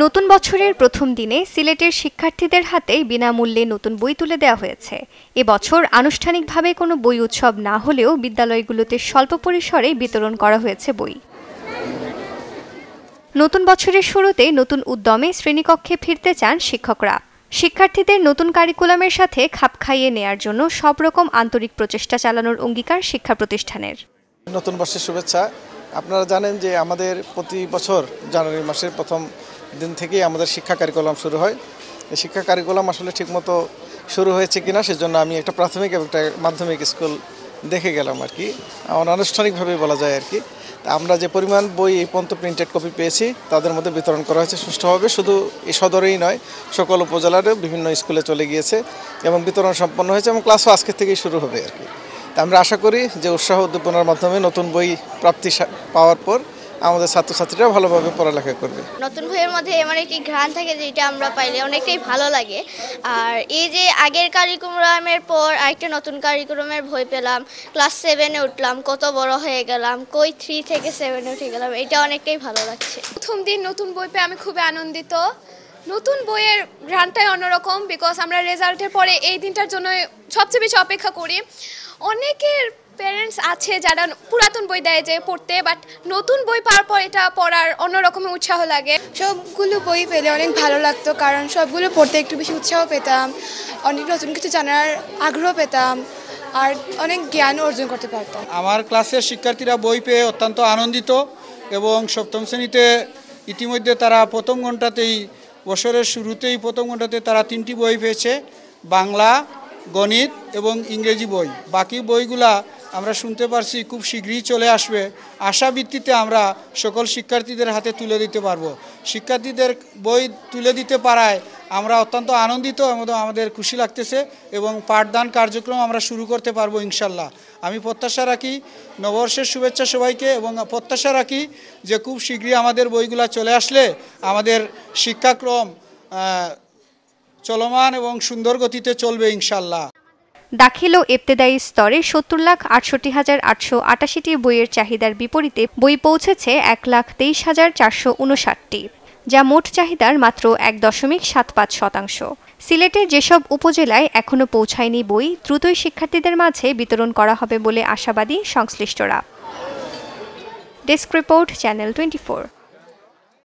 নতুন বছরের প্রথম দিনে সিলেটের শিক্ষার্থীদের হাতে বিনামূল্যে নতুন বই তুলে দেওয়া হয়েছে। এবছর আনুষ্ঠানিকভাবে কোনো বই উৎসব না হলেও বিদ্যালয়গুলোতে স্বল্প পরিসরে বিতরণ করা হয়েছে বই। নতুন বছরের শুরুতে নতুন উদ্যমে শ্রেণীকক্ষে ফিরতে চান শিক্ষকরা। শিক্ষার্থীদের নতুন কারিকুলামের সাথে খাপ খাইয়ে নেয়ার জন্য সব রকম আন্তরিক প্রচেষ্টা চালানোর অঙ্গীকার শিক্ষা প্রতিষ্ঠানের। নতুন বর্ষের শুভেচ্ছা। আপনারা জানেন যে আমাদের প্রতি বছর জানুয়ারি মাসের প্রথম দিন থেকেই আমাদের শিক্ষা কারিকুলাম শুরু হয়। এই শিক্ষা কারিকুলাম আসলে ঠিকমতো শুরু হয়েছে কিনা সেজন্য আমি একটা প্রাথমিক এবং একটা মাধ্যমিক স্কুল দেখে গেলাম আর কি, অনানুষ্ঠানিকভাবে বলা যায় আর কি। আমরা যে পরিমাণ বই এই পর্যন্ত প্রিন্টেড কপি পেয়েছি তাদের মধ্যে বিতরণ করা হয়েছে সুষ্ঠুভাবে। শুধু এই সদরেই নয়, সকল উপজেলারও বিভিন্ন স্কুলে চলে গিয়েছে এবং বিতরণ সম্পন্ন হয়েছে এবং ক্লাসও আজকের থেকেই শুরু হবে আর কি। আমরা আশা করি যে উৎসাহ উদ্দীপনার মাধ্যমে নতুন বই প্রাপ্তি পাওয়ার পর আমাদের ছাত্রছাত্রীরা ভালোভাবে পড়ালেখা করবে। নতুন বইয়ের মধ্যে এমন একটি ঘ্রাণ থাকে যেটা আমরা পাইলে অনেকটাই ভালো লাগে। আর এই যে আগের কারিকুলামের পর আরেকটা নতুন কারিকুলামের বই পেলাম, ক্লাস 7-এ উঠলাম, কত বড় হয়ে গেলাম, কই 3 থেকে 7-এ উঠে গেলাম, এটা অনেকটাই ভালো লাগছে। প্রথম দিন নতুন বই পেয়ে আমি খুবই আনন্দিত। নতুন বইয়ের ঘ্রাণটাই অন্যরকম, বিকজ আমরা রেজাল্টের পরে এই দিনটার জন্য সবচেয়ে বেশি অপেক্ষা করি। অনেকের প্যারেন্টস আছে যারা পুরাতন বই দেয় যে পড়তে, বাট নতুন বই পাওয়ার পর এটা পড়ার অন্যরকমের উৎসাহ লাগে। সবগুলো বই পেলে অনেক ভালো লাগতো, কারণ সবগুলো পড়তে একটু বেশি উৎসাহ পেতাম, অনেক নতুন কিছু জানার আগ্রহ পেতাম আর অনেক জ্ঞান অর্জন করতে পারতাম। আমার ক্লাসের শিক্ষার্থীরা বই পেয়ে অত্যন্ত আনন্দিত এবং সপ্তম শ্রেণীতে ইতিমধ্যে তারা প্রথম ঘন্টাতেই, বছরের শুরুতেই প্রথম ঘন্টাতে তারা 3টি বই পেয়েছে, বাংলা, গণিত এবং ইংরেজি বই। বাকি বইগুলা আমরা শুনতে পারছি খুব শীঘ্রই চলে আসবে। আশা ভিত্তিতে আমরা সকল শিক্ষার্থীদের হাতে তুলে দিতে পারবো। শিক্ষার্থীদের বই তুলে দিতে পারায় আমরা অত্যন্ত আনন্দিত এবং আমাদের খুশি লাগতেছে এবং পাঠদান কার্যক্রম আমরা শুরু করতে পারবো ইনশাল্লাহ। আমি প্রত্যাশা রাখি নববর্ষের শুভেচ্ছা সবাইকে এবং প্রত্যাশা রাখি যে খুব শীঘ্রই আমাদের বইগুলা চলে আসলে আমাদের শিক্ষাক্রম চলমান এবং সুন্দর গতিতে চলবে ইনশাল্লাহ। দাখিল ও ইবতেদায়ী স্তরে 70,68,888টি বইয়ের চাহিদার বিপরীতে বই পৌঁছেছে 1,23,459টি, যা মোট চাহিদার মাত্র 1.75%। সিলেটের যেসব উপজেলায় এখনো পৌঁছায়নি বই, দ্রুতই শিক্ষার্থীদের মাঝে বিতরণ করা হবে বলে আশাবাদী সংশ্লিষ্টরা। Desk report, channel 24।